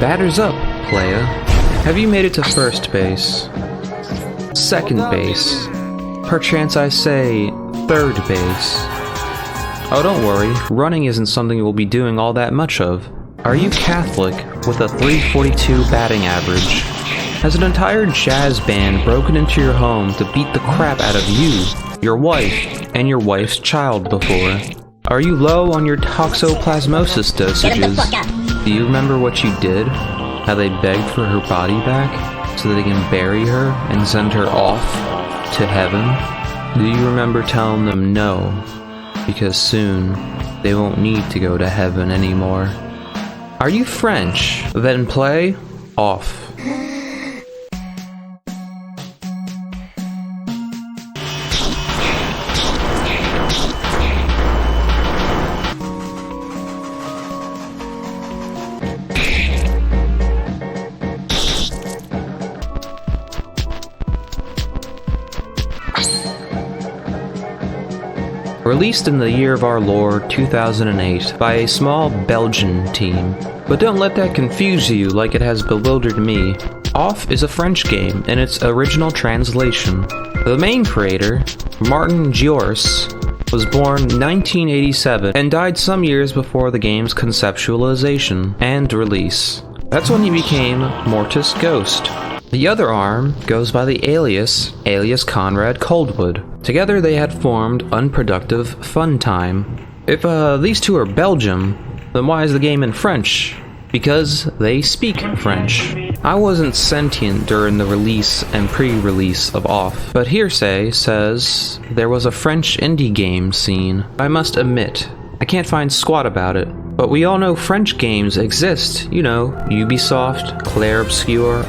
Batter's up, playa. Have you made it to first base? Second base? Perchance I say, third base. Oh, don't worry, running isn't something you'll be doing all that much of. Are you Catholic with a 342 batting average? Has an entire jazz band broken into your home to beat the crap out of you, your wife, and your wife's child before? Are you low on your toxoplasmosis dosages? Do you remember what you did? How they begged for her body back so that they can bury her and send her off to heaven? Do you remember telling them no? Because soon they won't need to go to heaven anymore. Are you French? Then play off. Released in the year of our Lord 2008 by a small Belgian team. But don't let that confuse you like it has bewildered me. Off is a French game in its original translation. The main creator, Martin Giors, was born 1987 and died some years before the game's conceptualization and release. That's when he became Mortis Ghost. The other arm goes by the alias Conrad Coldwood. Together they had formed Unproductive Fun Time. If these two are Belgium, then why is the game in French? Because they speak French. I wasn't sentient during the release and pre-release of Off, but hearsay says there was a French indie game scene. I must admit, I can't find squat about it. But we all know French games exist, you know, Ubisoft, Clair Obscur,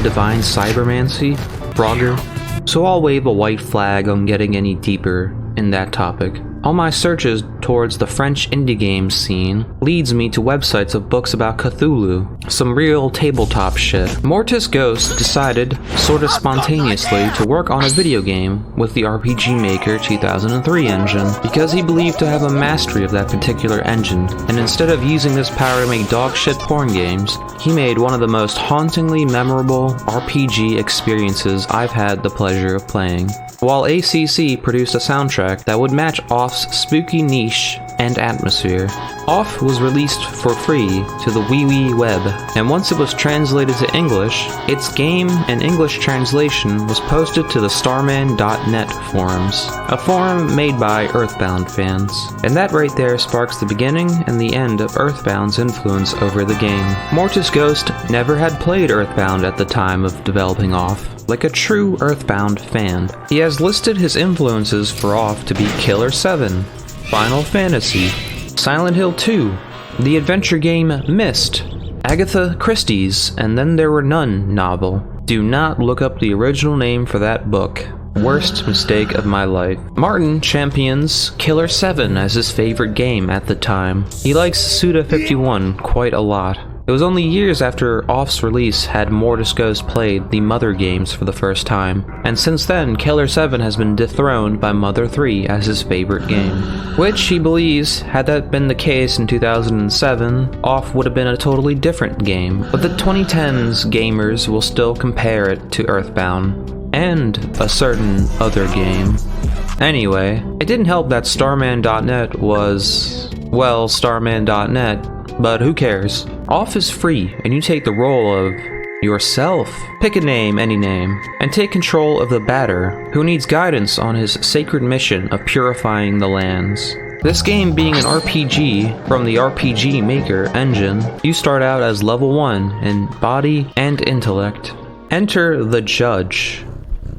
Divine Cybermancy, Frogger. So I'll wave a white flag on getting any deeper in that topic. All my searches towards the French indie game scene leads me to websites of books about Cthulhu, some real tabletop shit. Mortis Ghost decided, sorta spontaneously, to work on a video game with the RPG Maker 2003 engine, because he believed to have a mastery of that particular engine, and instead of using this power to make dog shit porn games, he made one of the most hauntingly memorable RPG experiences I've had the pleasure of playing. While ACC produced a soundtrack that would match Off's spooky niche and atmosphere. Off was released for free to the Wee Web, and once it was translated to English, its game and English translation was posted to the Starman.net forums, a forum made by Earthbound fans. And that right there sparks the beginning and the end of Earthbound's influence over the game. Mortis Ghost never had played Earthbound at the time of developing Off. Like a true Earthbound fan, he has listed his influences for Off to be Killer 7, Final Fantasy, Silent Hill 2, the adventure game Myst, Agatha Christie's And Then There Were None novel. Do not look up the original name for that book. Worst mistake of my life. Martin champions Killer 7 as his favorite game at the time. He likes Suda 51 quite a lot. It was only years after Off's release had Mortis Ghost played the Mother games for the first time, and since then Killer 7 has been dethroned by Mother 3 as his favorite game. Which he believes, had that been the case in 2007, Off would have been a totally different game, but the 2010s gamers will still compare it to Earthbound, and a certain other game. Anyway, it didn't help that Starman.net was, well, Starman.net, but who cares? Off is free, and you take the role of yourself. Pick a name, any name, and take control of the batter, who needs guidance on his sacred mission of purifying the lands. This game being an RPG from the RPG Maker engine, you start out as level 1 in body and intellect. Enter the judge.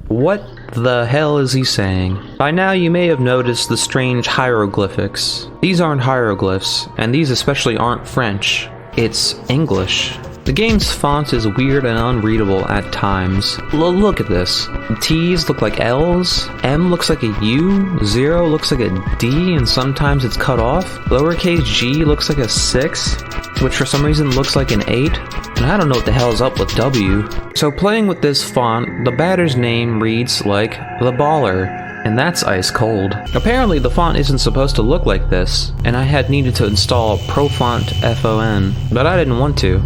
What the hell is he saying? By now you may have noticed the strange hieroglyphics. These aren't hieroglyphs, and these especially aren't French. It's English. The game's font is weird and unreadable at times. Look at this. The T's look like L's, M looks like a U, 0 looks like a D, and sometimes it's cut off. Lowercase g looks like a 6, which for some reason looks like an 8. And I don't know what the hell is up with W. So playing with this font, the batter's name reads like the baller, and that's ice cold. Apparently the font isn't supposed to look like this, and I had needed to install ProFont FON, but I didn't want to.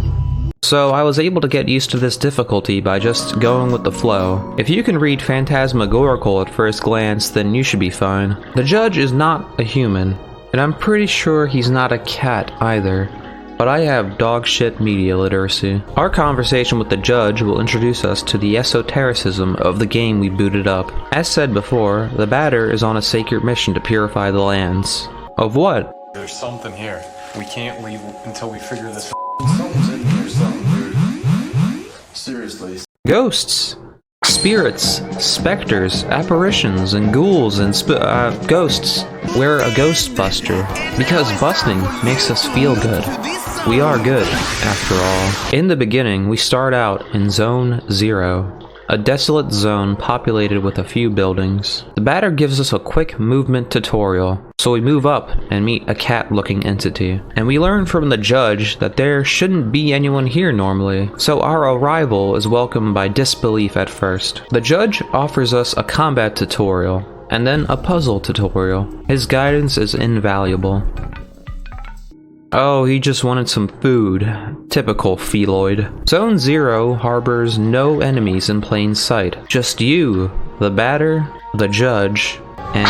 so I was able to get used to this difficulty by just going with the flow. If you can read phantasmagorical at first glance, then you should be fine. The judge is not a human, and I'm pretty sure he's not a cat either. But I have dog shit media literacy. Our conversation with the judge will introduce us to the esotericism of the game we booted up. As said before, the batter is on a sacred mission to purify the lands. Of what? There's something here. We can't leave until we figure this. Something's in here, something, dude. Seriously. Ghosts, spirits, specters, apparitions, and ghouls and ghosts. We're a ghost buster because busting makes us feel good. We are good, after all. In the beginning, we start out in Zone 0, a desolate zone populated with a few buildings. The batter gives us a quick movement tutorial, so we move up and meet a cat-looking entity. And we learn from the judge that there shouldn't be anyone here normally, so our arrival is welcomed by disbelief at first. The judge offers us a combat tutorial, and then a puzzle tutorial. His guidance is invaluable. Oh, he just wanted some food. Typical Feloid. Zone 0 harbors no enemies in plain sight. Just you, the batter, the judge, and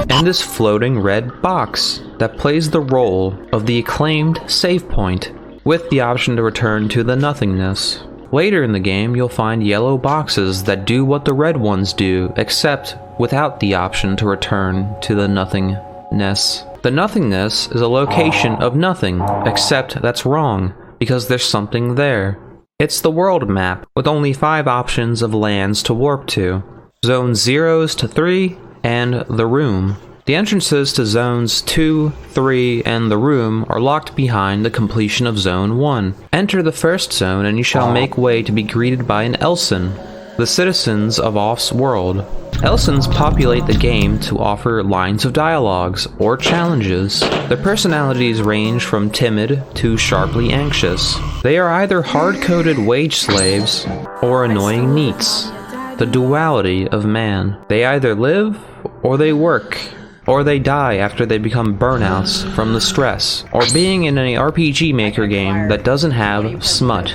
and this floating red box that plays the role of the acclaimed save point, with the option to return to the nothingness. Later in the game, you'll find yellow boxes that do what the red ones do, except without the option to return to the nothingness. The nothingness is a location of nothing, except that's wrong, because there's something there. It's the world map, with only 5 options of lands to warp to. Zones 0s to 3, and the room. The entrances to Zones 2, 3, and the room are locked behind the completion of Zone 1. Enter the first zone and you shall make way to be greeted by an Elson, the citizens of Off's world. Elsons populate the game to offer lines of dialogues or challenges. Their personalities range from timid to sharply anxious. They are either hard-coded wage slaves or annoying neats, the duality of man. They either live or they work, or they die after they become burnouts from the stress, or being in an RPG Maker game that doesn't have smut.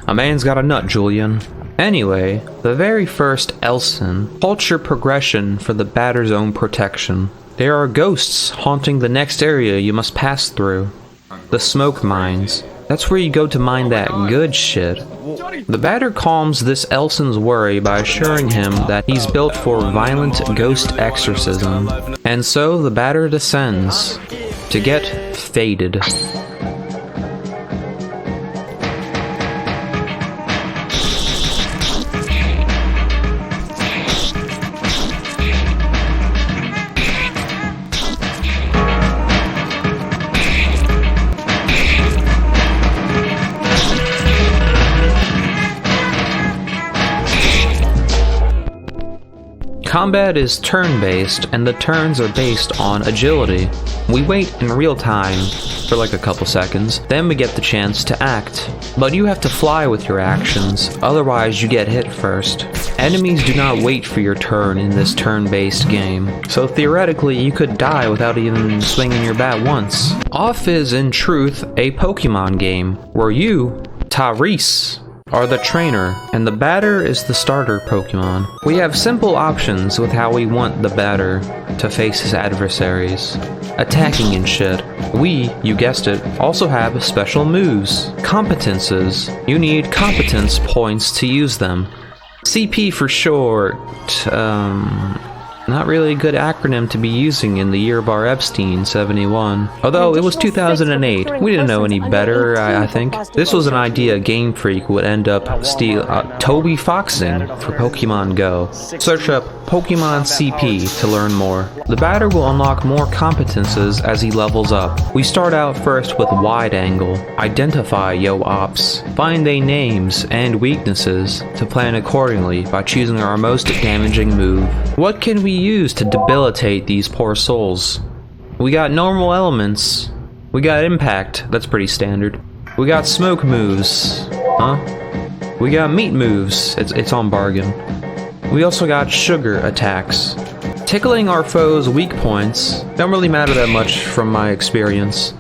A man's got a nut, Julian. Anyway, the very first Elson halts your progression for the batter's own protection. There are ghosts haunting the next area you must pass through. The smoke mines. That's where you go to mine that good shit. The batter calms this Elson's worry by assuring him that he's built for violent ghost exorcism. And so the batter descends to get faded. Combat is turn-based, and the turns are based on agility. We wait in real time for like a couple seconds, then we get the chance to act. But you have to fly with your actions, otherwise you get hit first. Enemies do not wait for your turn in this turn-based game, so theoretically you could die without even swinging your bat once. Off is, in truth, a Pokemon game, where you, Tyrese, are the trainer, and the batter is the starter Pokemon. We have simple options with how we want the batter to face his adversaries. Attacking and shit. We, you guessed it, also have special moves. Competences. You need competence points to use them. CP for short. Not really a good acronym to be using in the year of our Epstein, 71. Although it was 2008, we didn't know any better, I think. This was an idea Game Freak would end up Toby Foxing for Pokemon Go. Search up Pokemon CP to learn more. The batter will unlock more competences as he levels up. We start out first with Wide Angle. Identify yo ops. Find their names and weaknesses to plan accordingly by choosing our most damaging move. What can we use to debilitate these poor souls? We got normal elements. We got impact, that's pretty standard. We got smoke moves. We got meat moves, it's on bargain. We also got sugar attacks. Tickling our foes' weak points don't really matter that much from my experience.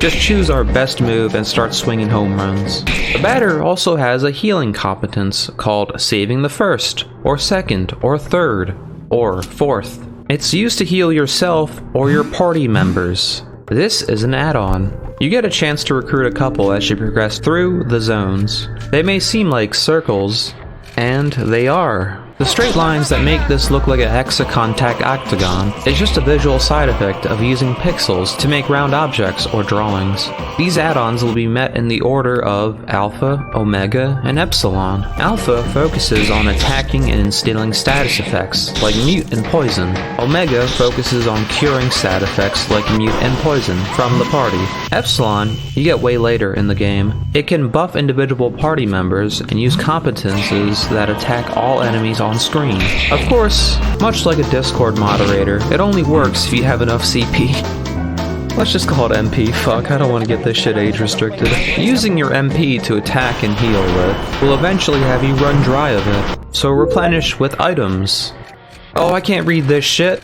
Just choose our best move and start swinging home runs. The batter also has a healing competence called saving the first, or second, or third, or fourth. It's used to heal yourself or your party members. This is an add-on. You get a chance to recruit a couple as you progress through the zones. They may seem like circles, and they are. The straight lines that make this look like a hexacontact octagon is just a visual side effect of using pixels to make round objects or drawings. These add-ons will be met in the order of Alpha, Omega, and Epsilon. Alpha focuses on attacking and instilling status effects, like Mute and Poison. Omega focuses on curing stat effects like Mute and Poison from the party. Epsilon, you get way later in the game. It can buff individual party members and use competences that attack all enemies on screen. Of course, much like a Discord moderator, it only works if you have enough CP. Let's just call it MP, fuck, I don't want to get this shit age restricted. Using your MP to attack and heal with will eventually have you run dry of it, so replenish with items. Oh, I can't read this shit.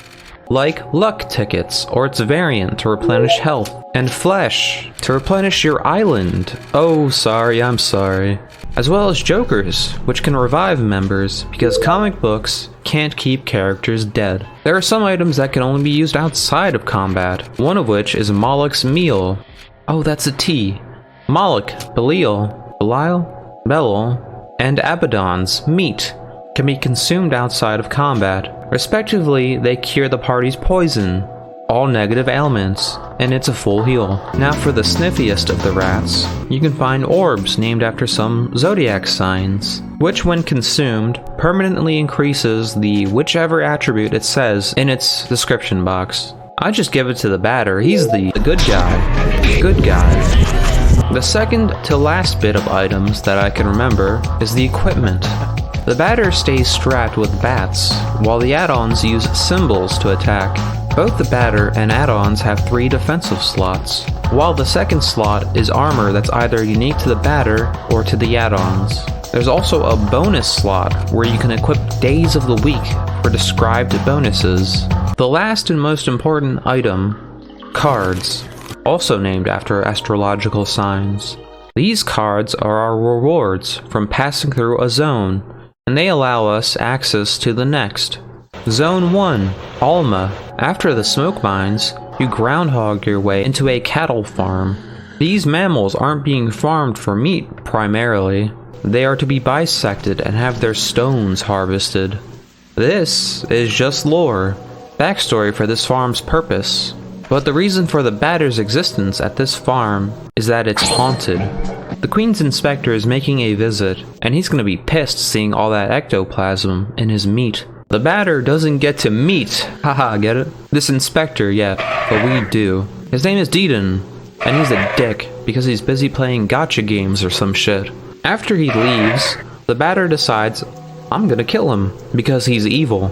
Like luck tickets, or its variant to replenish health, and flesh to replenish your island. Oh, sorry, I'm sorry. As well as jokers, which can revive members, because comic books can't keep characters dead. There are some items that can only be used outside of combat, one of which is Moloch's meal. Oh, that's a T. Moloch, Belial, Belil, and Abaddon's meat can be consumed outside of combat. Respectively, they cure the party's poison, all negative ailments, and it's a full heal. Now for the sniffiest of the rats, you can find orbs named after some zodiac signs, which when consumed, permanently increases the whichever attribute it says in its description box. I just give it to the batter, he's the good guy. Good guy. The second to last bit of items that I can remember is the equipment. The batter stays strapped with bats, while the add-ons use symbols to attack. Both the batter and add-ons have 3 defensive slots, while the second slot is armor that's either unique to the batter or to the add-ons. There's also a bonus slot where you can equip days of the week for described bonuses. The last and most important item, cards, also named after astrological signs. These cards are our rewards from passing through a zone, and they allow us access to the next. Zone 1, Alma. After the smoke mines, you groundhog your way into a cattle farm. These mammals aren't being farmed for meat, primarily. They are to be bisected and have their stones harvested. This is just lore, backstory for this farm's purpose. But the reason for the batter's existence at this farm is that it's haunted. The Queen's Inspector is making a visit, and he's gonna be pissed seeing all that ectoplasm in his meat. The batter doesn't get to meet, haha, get it? This inspector yet, but we do. His name is Deedon, and he's a dick because he's busy playing gotcha games or some shit. After he leaves, the batter decides, I'm gonna kill him because he's evil.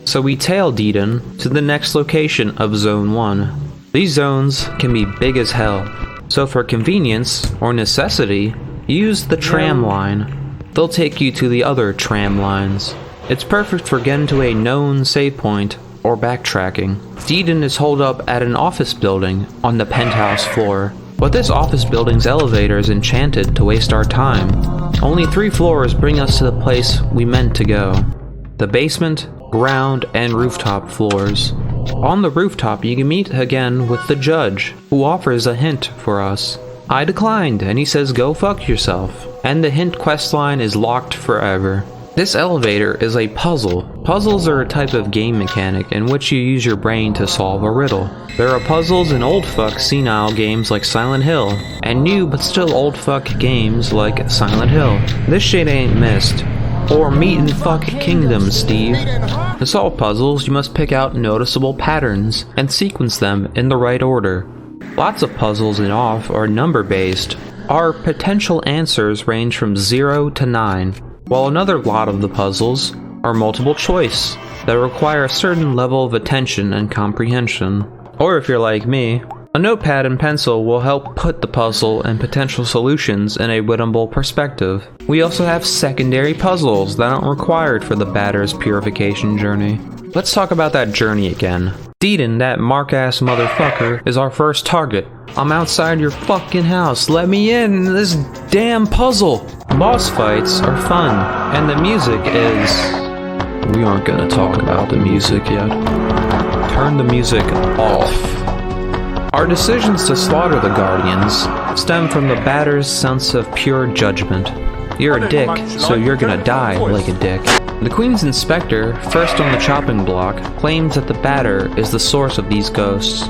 So we tail Deedon to the next location of Zone 1. These zones can be big as hell, so for convenience or necessity, use the tram line. They'll take you to the other tram lines. It's perfect for getting to a known save point or backtracking. Deedon is holed up at an office building on the penthouse floor, but this office building's elevator is enchanted to waste our time. Only 3 floors bring us to the place we meant to go. The basement, ground, and rooftop floors. On the rooftop you can meet again with the judge, who offers a hint for us. I declined, and he says go fuck yourself, and the hint questline is locked forever. This elevator is a puzzle. Puzzles are a type of game mechanic in which you use your brain to solve a riddle. There are puzzles in old fuck senile games like Silent Hill, and new but still old fuck games like Silent Hill. This shit ain't missed. Or Meat and Fuck Kingdom, Steve. To solve puzzles, you must pick out noticeable patterns and sequence them in the right order. Lots of puzzles in OFF are number-based. Our potential answers range from 0 to 9, while another lot of the puzzles are multiple choice that require a certain level of attention and comprehension. Or if you're like me, a notepad and pencil will help put the puzzle and potential solutions in a winnable perspective. We also have secondary puzzles that aren't required for the batter's purification journey. Let's talk about that journey again. Deedon, that mark-ass motherfucker, is our first target. I'm outside your fucking house. Let me in this damn puzzle. Boss fights are fun, and the music is... We aren't gonna talk about the music yet. Turn the music off. Our decisions to slaughter the Guardians stem from the batter's sense of pure judgment. You're a dick, so you're gonna die like a dick. The Queen's Inspector, first on the chopping block, claims that the batter is the source of these ghosts.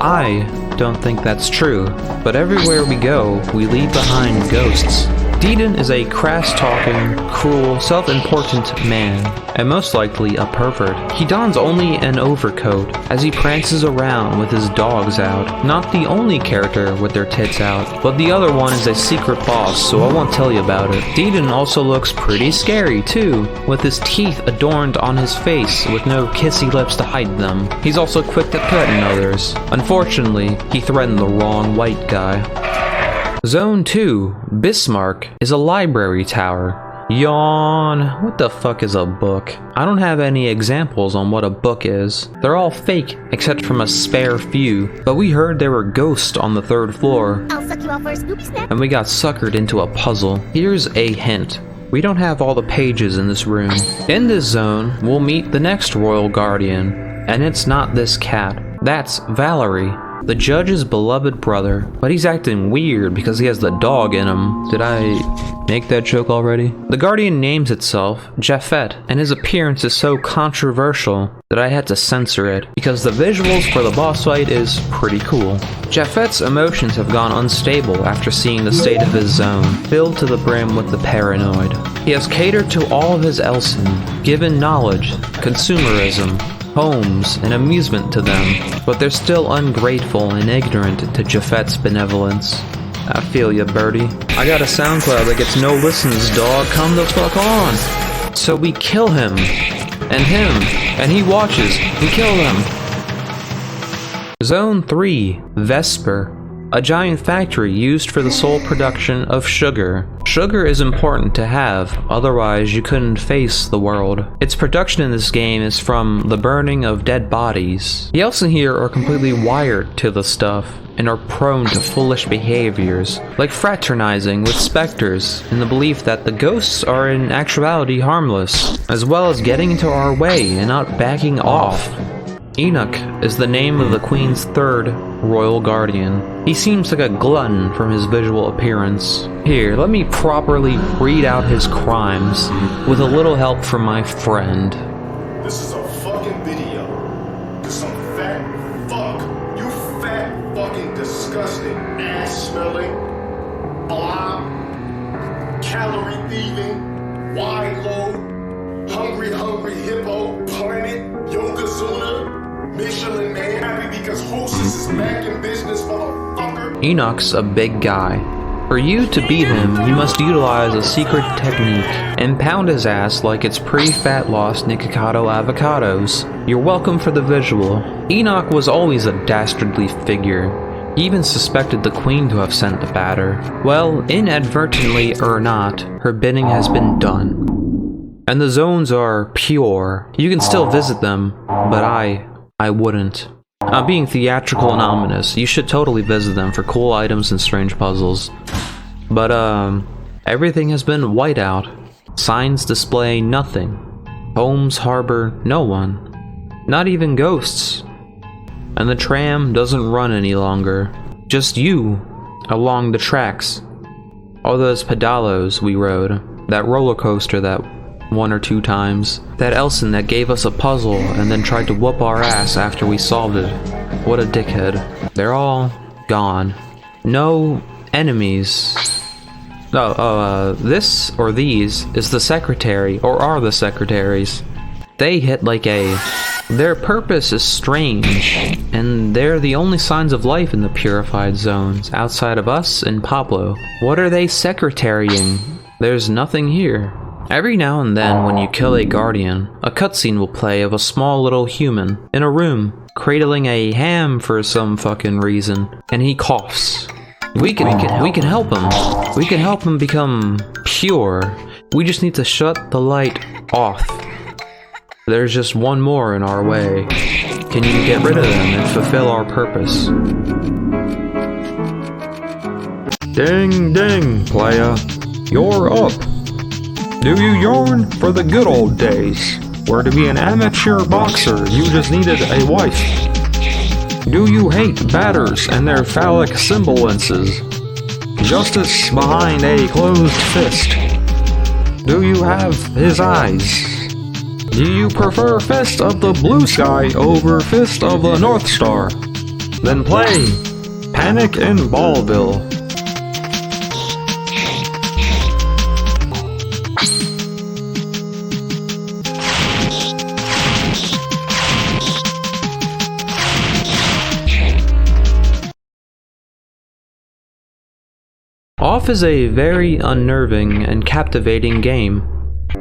I don't think that's true, but everywhere we go, we leave behind ghosts. Deedon is a crass-talking, cruel, self-important man, and most likely a pervert. He dons only an overcoat as he prances around with his dogs out. Not the only character with their tits out, but the other one is a secret boss, so I won't tell you about it. Deedon also looks pretty scary too, with his teeth adorned on his face with no kissy lips to hide them. He's also quick to threaten others. Unfortunately, he threatened the wrong white guy. Zone 2, Bismarck, is a library tower. Yawn. What the fuck is a book? I don't have any examples on what a book is. They're all fake, except from a spare few. But we heard there were ghosts on the 3rd floor. I'll suck you off for a Scooby Snap. And we got suckered into a puzzle. Here's a hint. We don't have all the pages in this room. In this zone, we'll meet the next Royal Guardian. And it's not this cat. That's Valerie, the judge's beloved brother, but he's acting weird because he has the dog in him. Did I make that joke already? The Guardian names itself Japhet, and his appearance is so controversial that I had to censor it, because the visuals for the boss fight is pretty cool. Japhet's emotions have gone unstable after seeing the state of his zone, filled to the brim with the paranoid. He has catered to all of his Elson, given knowledge, consumerism, homes, and amusement to them, but they're still ungrateful and ignorant to Japhet's benevolence. I feel ya, birdie. I got a SoundCloud that gets no listens, dog. Come the fuck on! So we kill him. And him. And he watches. We kill him. Zone 3, Vesper. A giant factory used for the sole production of sugar. Sugar is important to have, otherwise you couldn't face the world. Its production in this game is from the burning of dead bodies. The Elsen here are completely wired to the stuff, and are prone to foolish behaviors, like fraternizing with specters, in the belief that the ghosts are in actuality harmless, as well as getting into our way and not backing off. Enoch is the name of the Queen's 3rd Royal Guardian. He seems like a glutton from his visual appearance. Here, let me properly read out his crimes, with a little help from my friend. This is a fucking video. Cause some fat fuck, you fat fucking disgusting ass smelling, blob, calorie thieving, wide load, hungry hippo, planet, Yokozuna, Michelin man, happy because Hostess is back in business, motherfucker. Enoch's a big guy. For you to beat him, you must utilize a secret technique and pound his ass like it's pre-fat lost Nikocado avocados. You're welcome for the visual. Enoch was always a dastardly figure. He even suspected the Queen to have sent the batter. Well, inadvertently or not, her bidding has been done. And the zones are pure. You can still visit them, but I wouldn't. I'm being theatrical and ominous. You should totally visit them for cool items and strange puzzles. But, everything has been white out. Signs display nothing. Homes harbor no one. Not even ghosts. And the tram doesn't run any longer. Just you, along the tracks. All those pedalos we rode. That roller coaster that 1 or 2 times. That Elson that gave us a puzzle and then tried to whoop our ass after we solved it. What a dickhead. They're all gone. No enemies. This or these is the secretary, or are the secretaries. They hit like a... Their purpose is strange, and they're the only signs of life in the purified zones, outside of us and Pablo. What are they secretarying? There's nothing here. Every now and then, when you kill a guardian, a cutscene will play of a small little human in a room, cradling a ham for some fucking reason, and he coughs. We can help him. We can help him become pure. We just need to shut the light off. There's just one more in our way. Can you get rid of them and fulfill our purpose? Ding ding, playa. You're up. Do you yearn for the good old days, where to be an amateur boxer you just needed a wife? Do you hate batters and their phallic semblances? Justice behind a closed fist. Do you have his eyes? Do you prefer Fist of the Blue Sky over Fist of the North Star? Then play Panic in Ballville. Off is a very unnerving and captivating game.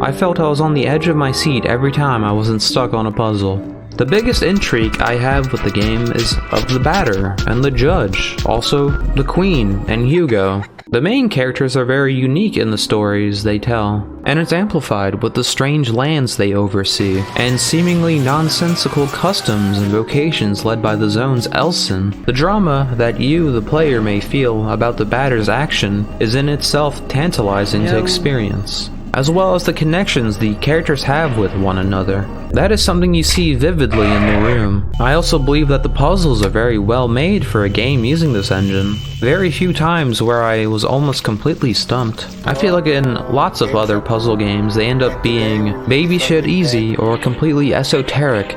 I felt I was on the edge of my seat every time I wasn't stuck on a puzzle. The biggest intrigue I have with the game is of the batter and the judge, also the queen and Hugo. The main characters are very unique in the stories they tell, and it's amplified with the strange lands they oversee, and seemingly nonsensical customs and vocations led by the zone's Elson. The drama that you, the player, may feel about the batter's action is in itself tantalizing to experience, as well as the connections the characters have with one another. That is something you see vividly in the room. I also believe that the puzzles are very well made for a game using this engine. Very few times where I was almost completely stumped. I feel like in lots of other puzzle games they end up being baby shit easy or completely esoteric.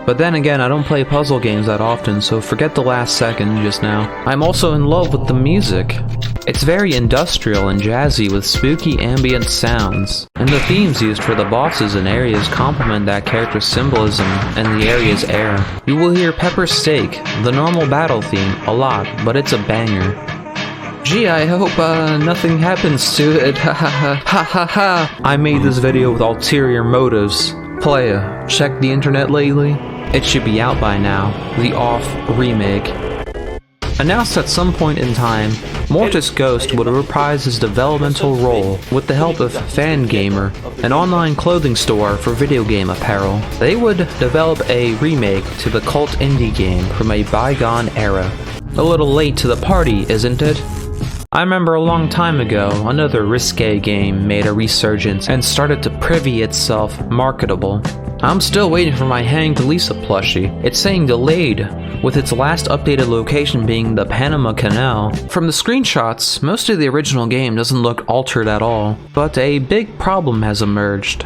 But then again, I don't play puzzle games that often, so forget the last second just now. I'm also in love with the music. It's very industrial and jazzy with spooky ambient sounds, and the themes used for the bosses and areas complement that character's symbolism and the area's air. You will hear Pepper Steak, the normal battle theme, a lot, but it's a banger. Gee, I hope nothing happens to it, ha ha ha ha ha ha. I made this video with ulterior motives. Playa, check the internet lately? It should be out by now. The Off remake. Announced at some point in time, Mortis Ghost would reprise his developmental role with the help of Fangamer, an online clothing store for video game apparel. They would develop a remake to the cult indie game from a bygone era. A little late to the party, isn't it? I remember a long time ago, another risque game made a resurgence and started to privy itself marketable. I'm still waiting for my Hanged Lisa plushie. It's saying delayed, with its last updated location being the Panama Canal. From the screenshots, most of the original game doesn't look altered at all, but a big problem has emerged.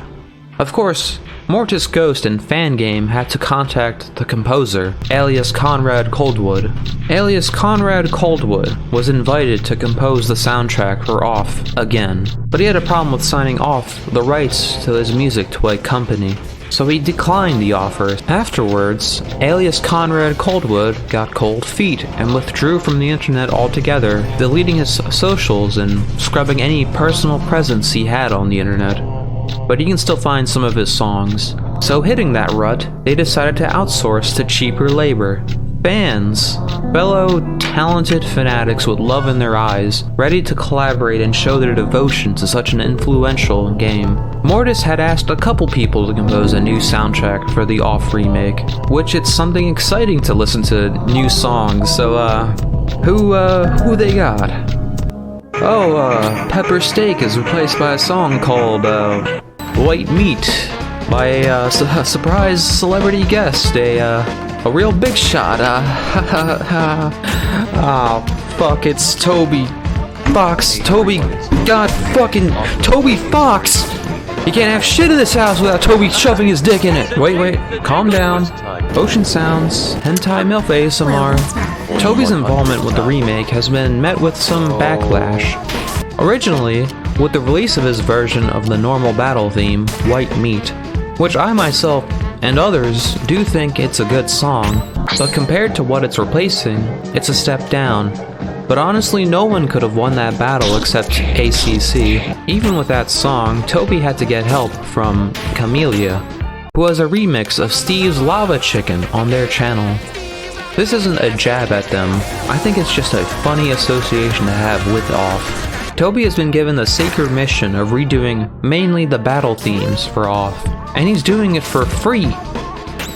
Of course, Mortis Ghost and Fangame had to contact the composer, alias Conrad Coldwood. Alias Conrad Coldwood was invited to compose the soundtrack for Off again, but he had a problem with signing off the rights to his music to a company, so he declined the offer. Afterwards, alias Conrad Coldwood got cold feet and withdrew from the internet altogether, deleting his socials and scrubbing any personal presence he had on the internet. But you can still find some of his songs. So hitting that rut, they decided to outsource to cheaper labor. Fans, fellow talented fanatics with love in their eyes, ready to collaborate and show their devotion to such an influential game. Mortis had asked a couple people to compose a new soundtrack for the Off remake, which it's something exciting to listen to new songs, so who they got? Oh, Pepper Steak is replaced by a song called, White Meat by a surprise celebrity guest, a real big shot, oh, fuck, it's Toby Fox, Toby Fox! You can't have shit in this house without Toby shoving his dick in it! Wait, calm down. Ocean Sounds, Hentai MILF ASMR. Toby's involvement with the remake has been met with some backlash. Originally, with the release of his version of the normal battle theme, White Meat, which I myself and others do think it's a good song, but compared to what it's replacing, it's a step down. But honestly, no one could have won that battle except ACC. Even with that song, Toby had to get help from Camellia, who has a remix of Steve's Lava Chicken on their channel. This isn't a jab at them, I think it's just a funny association to have with Off. Toby has been given the sacred mission of redoing mainly the battle themes for Off. And he's doing it for free.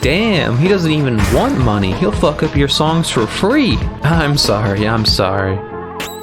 Damn, he doesn't even want money. He'll fuck up your songs for free. I'm sorry.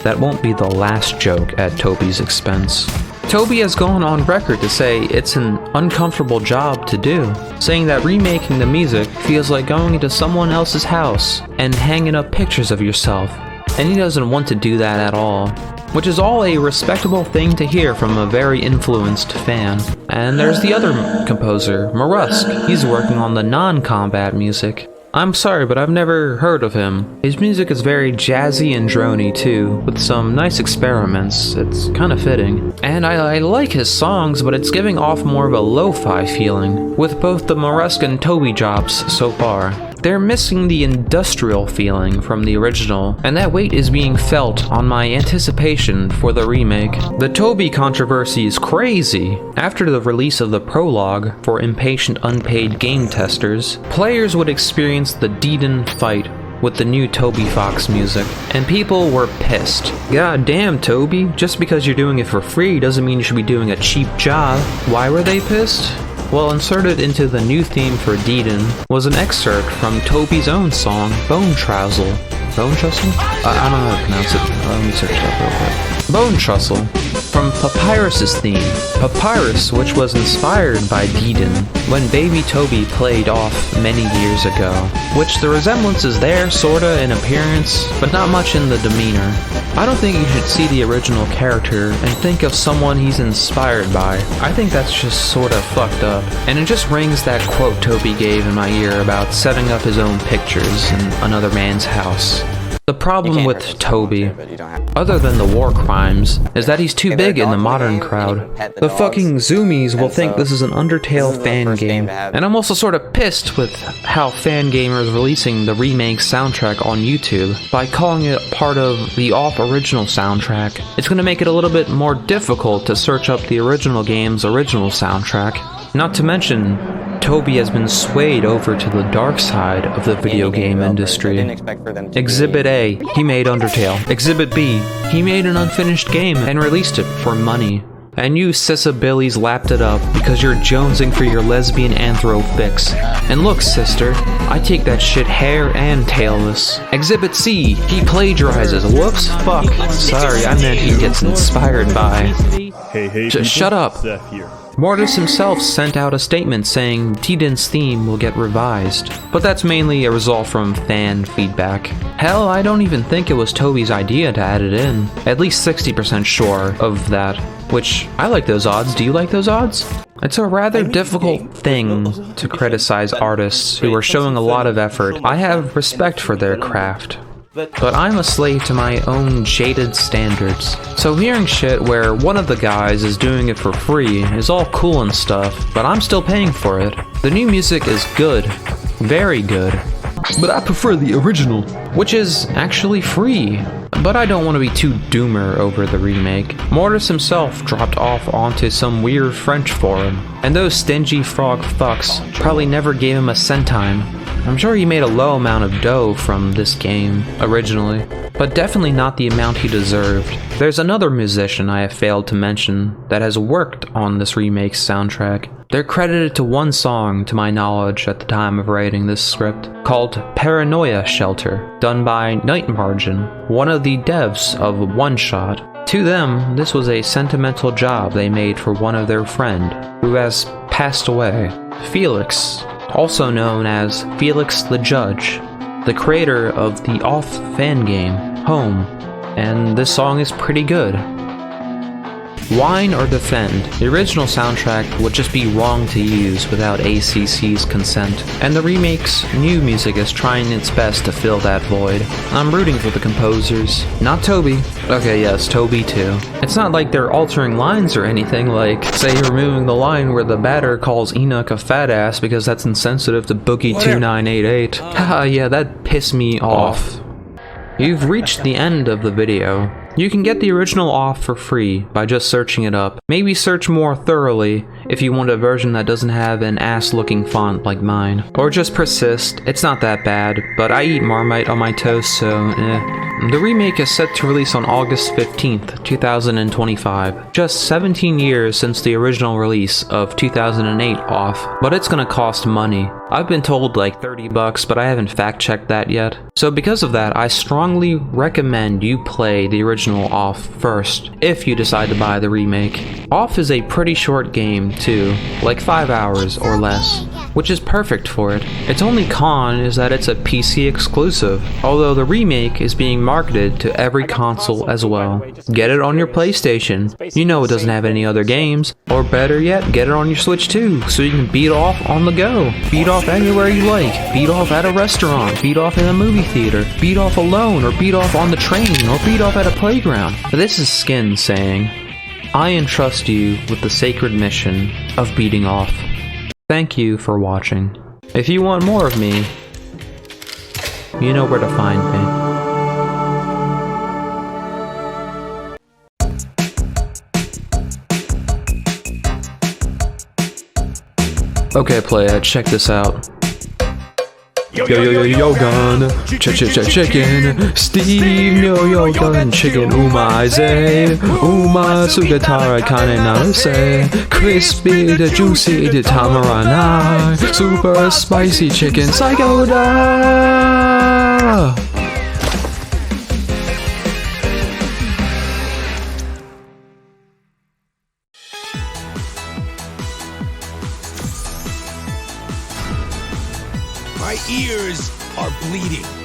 That won't be the last joke at Toby's expense. Toby has gone on record to say it's an uncomfortable job to do, saying that remaking the music feels like going into someone else's house and hanging up pictures of yourself, and he doesn't want to do that at all, which is all a respectable thing to hear from a very influenced fan. And there's the other composer, Marusk. He's working on the non-combat music. I'm sorry, but I've never heard of him. His music is very jazzy and drony too, with some nice experiments. It's kind of fitting. And I like his songs, but it's giving off more of a lo-fi feeling, with both the Marusk and Toby jobs so far. They're missing the industrial feeling from the original, and that weight is being felt on my anticipation for the remake. The Toby controversy is crazy. After the release of the prologue for impatient unpaid game testers, players would experience the Deedon fight with the new Toby Fox music, and people were pissed. God damn, Toby, just because you're doing it for free doesn't mean you should be doing a cheap job. Why were they pissed? Well, inserted into the new theme for Deedon was an excerpt from Toby's own song, Bone Trussel. Bone Trussel? I don't know how to pronounce it. Let me search it up real quick. Bone Trussel, from Papyrus's theme. Papyrus, which was inspired by Deedon when Baby Toby played off many years ago, which the resemblance is there, sorta, in appearance, but not much in the demeanor. I don't think you should see the original character and think of someone he's inspired by. I think that's just sorta fucked up. And it just rings that quote Toby gave in my ear about setting up his own pictures in another man's house. The problem with Toby, other than the war crimes, is that he's too big in the modern crowd. The fucking zoomies will think this is an Undertale fan game. And I'm also sort of pissed with how Fangamer is releasing the remake soundtrack on YouTube by calling it part of the off-original soundtrack. It's going to make it a little bit more difficult to search up the original game's original soundtrack. Not to mention, Toby has been swayed over to the dark side of the video game industry. Exhibit A, he made Undertale. Exhibit B, he made an unfinished game and released it for money. And you sissabillies lapped it up because you're jonesing for your lesbian anthro fix. And look, sister, I take that shit hair and tailless. Exhibit C, he plagiarizes. Whoops, fuck. Sorry, I meant he gets inspired by. Hey, Shut up. Seth here. Mortis himself sent out a statement saying Deedon's theme will get revised, but that's mainly a result from fan feedback. Hell, I don't even think it was Toby's idea to add it in. At least 60% sure of that, which I like those odds. Do you like those odds? It's a rather difficult thing to criticize artists who are showing a lot of effort. I have respect for their craft, but I'm a slave to my own jaded standards. So hearing shit where one of the guys is doing it for free is all cool and stuff, but I'm still paying for it. The new music is good. Very good. But I prefer the original, which is actually free. But I don't want to be too doomer over the remake. Mortis himself dropped off onto some weird French forum, and those stingy frog fucks probably never gave him a centime. I'm sure he made a low amount of dough from this game, originally, but definitely not the amount he deserved. There's another musician I have failed to mention that has worked on this remake's soundtrack. They're credited to one song, to my knowledge at the time of writing this script, called Paranoia Shelter, done by Night Margin, one of the devs of One Shot. To them, this was a sentimental job they made for one of their friend, who has passed away. Felix, also known as Felix the Judge, the creator of the off fan game, Home, and this song is pretty good. Whine or Defend, the original soundtrack would just be wrong to use without ACC's consent, and the remake's new music is trying its best to fill that void. I'm rooting for the composers, not Toby. Okay, yes, Toby too. It's not like they're altering lines or anything, like, say, removing the line where the batter calls Enoch a fat ass because that's insensitive to Boogie2988. Haha, yeah, that pissed me off. You've reached the end of the video. You can get the original off for free by just searching it up. Maybe search more thoroughly if you want a version that doesn't have an ass-looking font like mine. Or just persist, it's not that bad, but I eat Marmite on my toast, so eh. The remake is set to release on August 15th, 2025, just 17 years since the original release of 2008 off, but it's gonna cost money. I've been told like $30, but I haven't fact-checked that yet. So because of that, I strongly recommend you play the original off first, if you decide to buy the remake. Off is a pretty short game too, like 5 hours or less, which is perfect for it. Its only con is that it's a PC exclusive, although the remake is being marketed to every console as well. Get it on your PlayStation, you know it doesn't have any other games, or better yet, get it on your Switch too, so you can beat off on the go. Beat off anywhere you like, beat off at a restaurant, beat off in a movie theater, beat off alone, or beat off on the train, or beat off at a playground. This is Skin saying, I entrust you with the sacred mission of beating off. Thank you for watching. If you want more of me, you know where to find me. Okay, playa, check this out. Yo gun, chicken, Steve, yo gun, chicken, umaize, sugatara kane narase, crispy, the juicy, the tamarana, super spicy chicken, psycho da. My ears are bleeding.